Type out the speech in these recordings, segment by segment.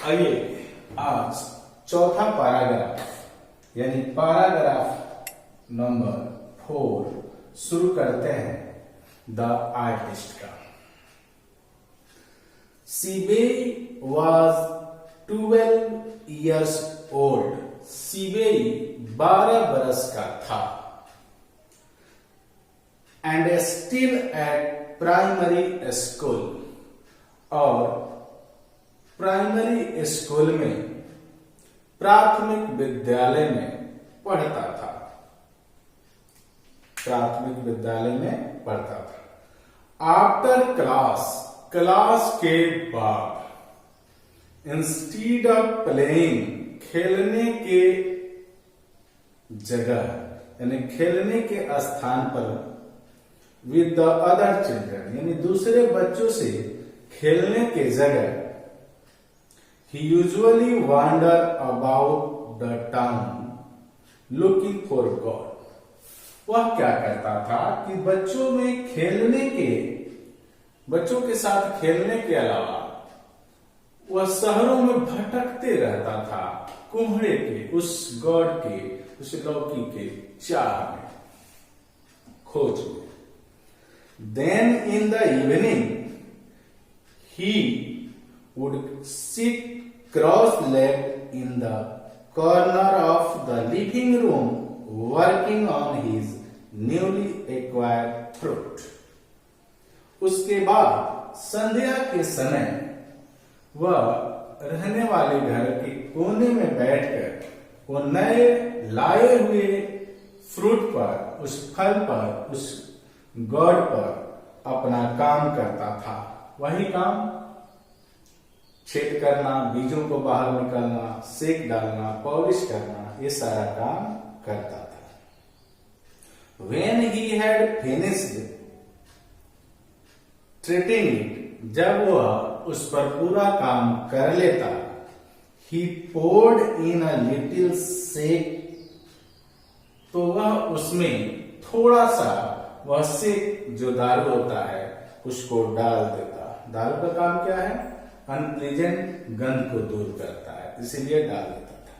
आइए आज चौथा पैराग्राफ यानी पैराग्राफ नंबर 4 शुरू करते हैं द आर्टिस्ट का। सीबे वॉज 12 years old। सीबे 12 बरस का था and still at primary school, और प्राइमरी स्कूल में प्राथमिक विद्यालय में पढ़ता था। प्राथमिक विद्यालय में पढ़ता था। आफ्टर क्लास के बाद, इंस्टीड ऑफ प्लेइंग खेलने के जगह यानी खेलने के स्थान पर, विद द अदर चिल्ड्रन यानी दूसरे बच्चों से खेलने के जगह, he usually wander about the town looking for God। वह क्या करता था कि बच्चों के साथ खेलने के अलावा वह शहरों में भटकते रहता था कुम्हड़े के, उस गॉड के, उस लौकी के चाह में, खोज में। Then in the evening he would sit cross-legged in the corner of the living room working on his newly acquired fruit। उसके बाद संध्या के समय वह रहने वाले घर के कोने में बैठकर वो नए लाए हुए फ्रूट पर, उस फल पर, उस गॉड पर अपना काम करता था। वही काम छेद करना, बीजों को बाहर निकालना, सेक डालना, पॉलिश करना, ये सारा काम करता था। When he had finished treating it, जब वह उस पर पूरा काम कर लेता, he poured in a little shake, तो वह उसमें थोड़ा सा वह सेक जो दारू होता है उसको डाल देता। दारू का काम क्या है? अनप्लीजेंट गंध को दूर करता है, इसीलिए डाल देता था।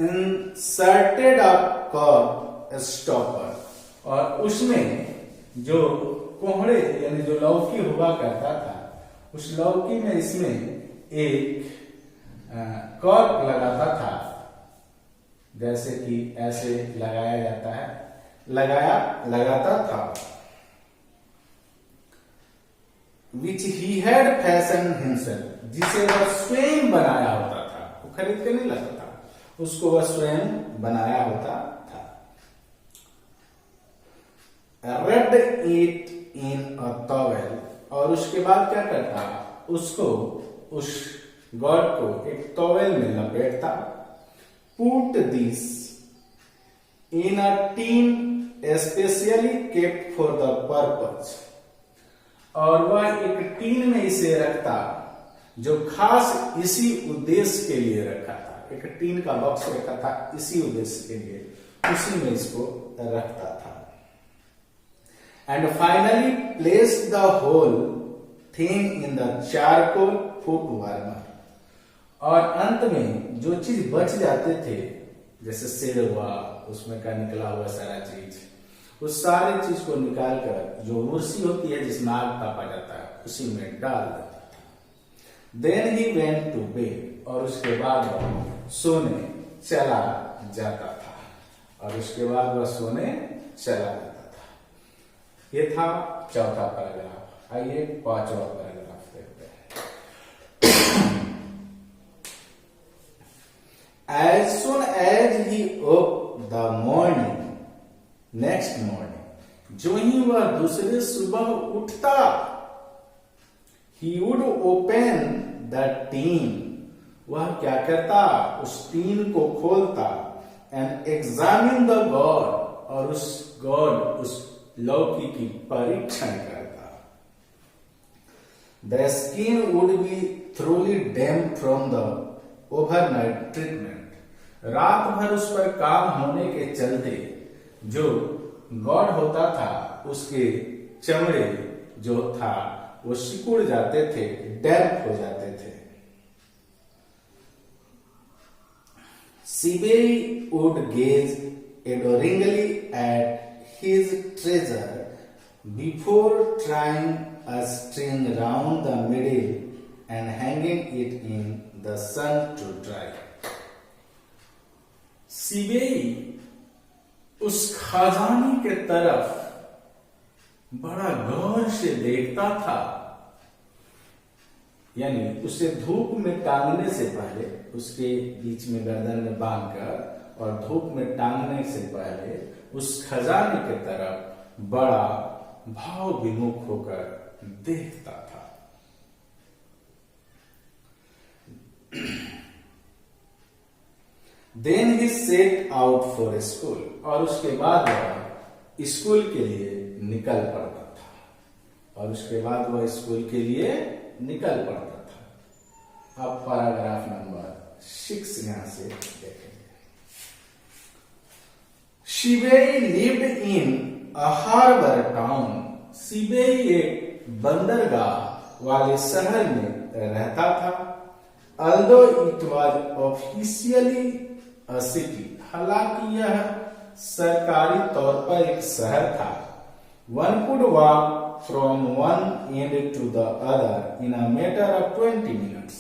इंसर्टेड अ कॉर्न स्टॉपर, और उसमें जो कोहड़े यानी जो लौकी हुआ करता था, उस लौकी में इसमें एक कॉर्क लगाता था, जैसे कि ऐसे लगाया जाता है, लगाता था। Which he had fashioned himself, जिसे वह स्वयं बनाया होता था, वो खरीद के नहीं लाता था, उसको वह स्वयं बनाया होता था। Wrapped it in a towel, और उसके बाद क्या करता, उसको, उस गॉड को एक टॉवेल में लपेटता। Put this in a tin especially kept for the purpose, और वह एक टीन में इसे रखता जो खास इसी उद्देश्य के लिए रखा था। एक टीन का बॉक्स रखा था इसी उद्देश्य के लिए, उसी में इसको रखता था। And finally place the whole thing in the charcoal foot warmer, और अंत में जो चीज बच जाते थे, जैसे सेल हुआ, उसमें का निकला हुआ सारा चीज, उस सारी चीज को निकालकर जो मुर्सी होती है जिसमें आग तापा जाता है, उसी में डाल देता था। Then he went to bed, और उसके बाद वह सोने चला जाता था, और उसके बाद वह सोने चला जाता था। ये था चौथा पैराग्राफ। आइए पांचवा पैराग्राफ देखते हैं। As soon as he woke the morning, next morning, जो ही वह दूसरे सुबह उठता, he would open the tin, वह क्या करता, उस टीन को खोलता, and examine the god, और उस गॉड, उस लौकी की परीक्षण करता। The skin would be thoroughly damp from the overnight treatment, रात भर उस पर काम होने के चलते जो गॉड होता था, उसके चमड़े जो था वो सिकुड़ जाते थे, डैम्प हो जाते थे। Sibei would gaze adoringly at his treasure before tying a string round the middle and hanging it in the sun to dry. सिबेई उस खजाने के तरफ बड़ा गौर से देखता था, यानी उसे धूप में टांगने से पहले, उसके बीच में गर्दन में बांधकर और धूप में टांगने से पहले उस खजाने की तरफ बड़ा भाव विमुख होकर देखता था। Then he set out for school, और उसके बाद वह स्कूल के लिए निकल पड़ता था, और उसके बाद वह स्कूल के लिए निकल पड़ता था। अब पैराग्राफ नंबर 6 यहां से देखेंगे। शिबेई lived in a harbor town. सिबेई एक बंदरगाह वाले शहर में रहता था। Although it was officially a city, हालांकि यह सरकारी तौर पर एक शहर था। One could walk from one end to the other in a matter of 20 minutes.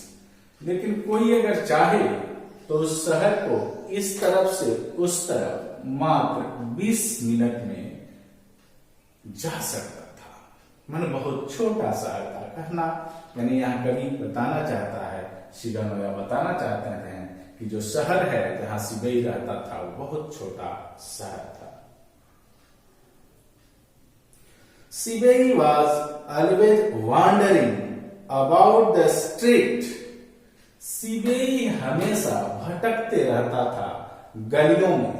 लेकिन कोई अगर चाहे तो उस शहर को इस तरफ से उस तरफ मात्र 20 मिनट में जा सकता था। मन बहुत छोटा शहर था। कहना यानी यहाँ कवि बताना चाहता है, शिगानोया बताना चाहते हैं कि जो शहर है जहां सिबेई रहता था वो बहुत छोटा शहर था। Sibei was always wandering about the street. सिबेई हमेशा भटकते रहता था गलियों में।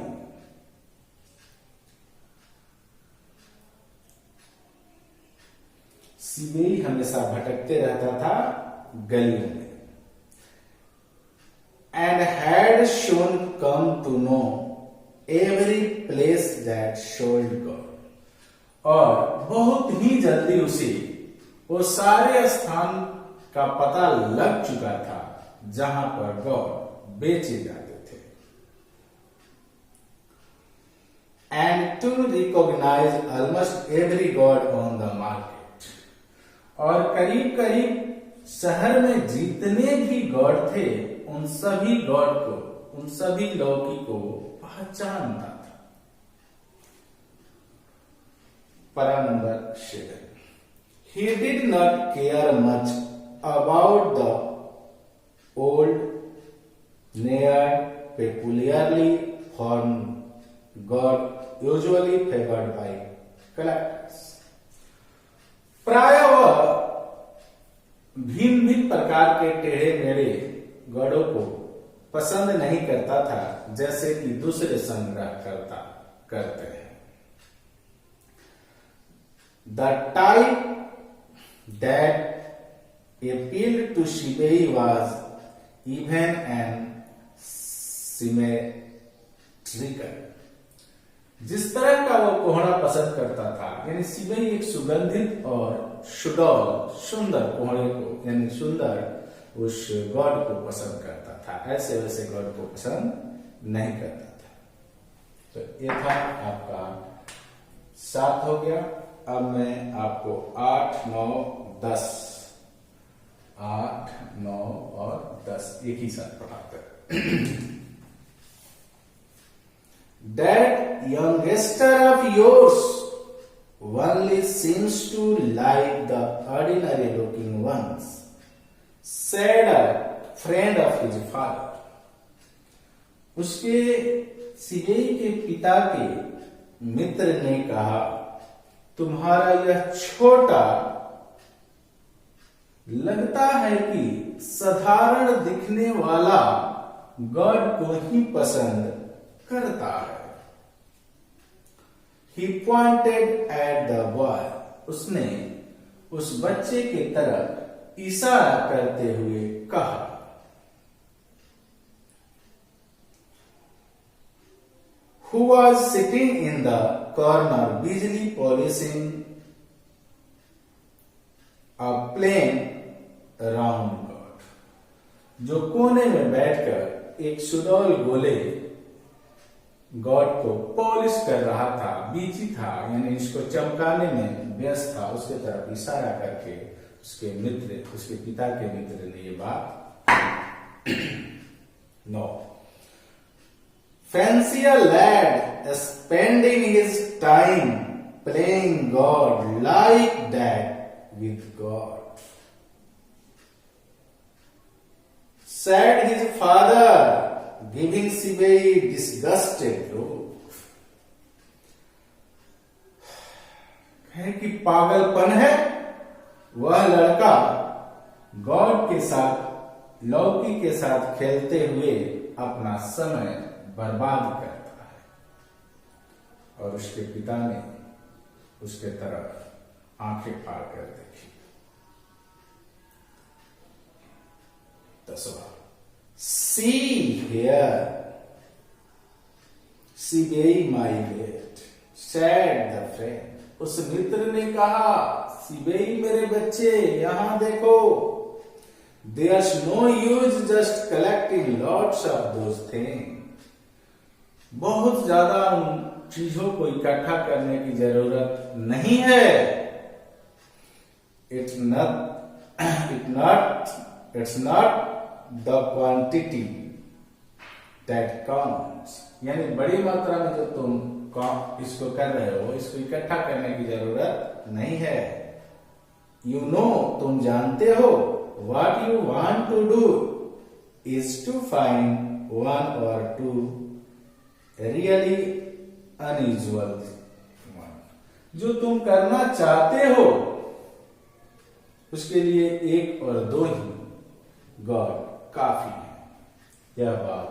सिबेई हमेशा भटकते रहता था गलियों में। And had soon come to know every place that showed God. और बहुत ही जल्दी उसे वो सारे स्थान का पता लग चुका था जहां पर गॉड बेचे जाते थे। And to recognize almost every god on the market. और करीब करीब शहर में जितने भी गॉड थे उन सभी गॉड को, उन सभी लौकी को पहचानता था। para number 7. He did not care much about the old, near, peculiarly formed god usually favored by collectors. प्राय वह भिन्न भिन्न प्रकार के टेढ़े मेढ़े गॉडों को पसंद नहीं करता था, जैसे कि दूसरे संग्रहकर्ता करते हैं। The type that appealed to Shibei was even and symmetrical. जिस तरह का वो कोहड़ा पसंद करता था, यानी सिबेई एक सुगंधित और सुंदर कोहड़े को, यानी सुंदर उस गॉड को पसंद करता था, ऐसे वैसे गॉड को पसंद नहीं करता था। तो ये था आपका 7 हो गया। अब मैं आपको 8, 9, 10, 8, 9 और 10 एक ही साथ पढ़ाते हैं। That youngster of yours only seems to like the ordinary looking ones, said a friend of his father. उसके सिबेई के पिता के मित्र ने कहा, तुम्हारा यह छोटा लगता है कि साधारण दिखने वाला गॉड को ही पसंद करता है। He pointed at the boy. उसने उस बच्चे के तरफ इशारा करते हुए कहा। Who was sitting in the corner busily polishing a plain round god. जो कोने में बैठकर एक सुडौल गोले गॉड को पॉलिश कर रहा था, बीजी था, यानी इसको चमकाने में व्यस्त था, उसके तरफ इशारा करके उसके मित्र, उसके पिता के मित्र ने ये बात no fancy a lad spending his time playing God like that with God. Said his father, giving Sibei disgusted look. है कि पागलपन है, वह लड़का गॉड के साथ, लौकी के साथ खेलते हुए अपना समय बर्बाद करता है। और उसके पिता ने उसके तरफ आंखें फाड़ कर देखी। 10वां, See here, Sibei my lad, said the friend. उस मित्र ने कहा, सिबेई मेरे बच्चे, यहां देखो। There's no use just collecting lots of those things. बहुत ज्यादा उन चीजों को इकट्ठा करने की जरूरत नहीं है। It's not the quantity that counts. यानी बड़ी मात्रा में जो तुम इसको कर रहे हो, इसको इकट्ठा करने की जरूरत नहीं है। You know, तुम जानते हो, what you want to do is to find one or two really unusual one. जो तुम करना चाहते हो उसके लिए एक और दो ही गॉड काफी है। यह बात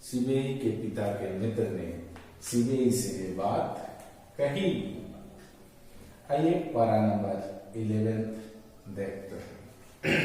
सिबेई के पिता के मित्र ने सिबेई से ये बात कही। आइए पारा नंबर 11 देखते हैं।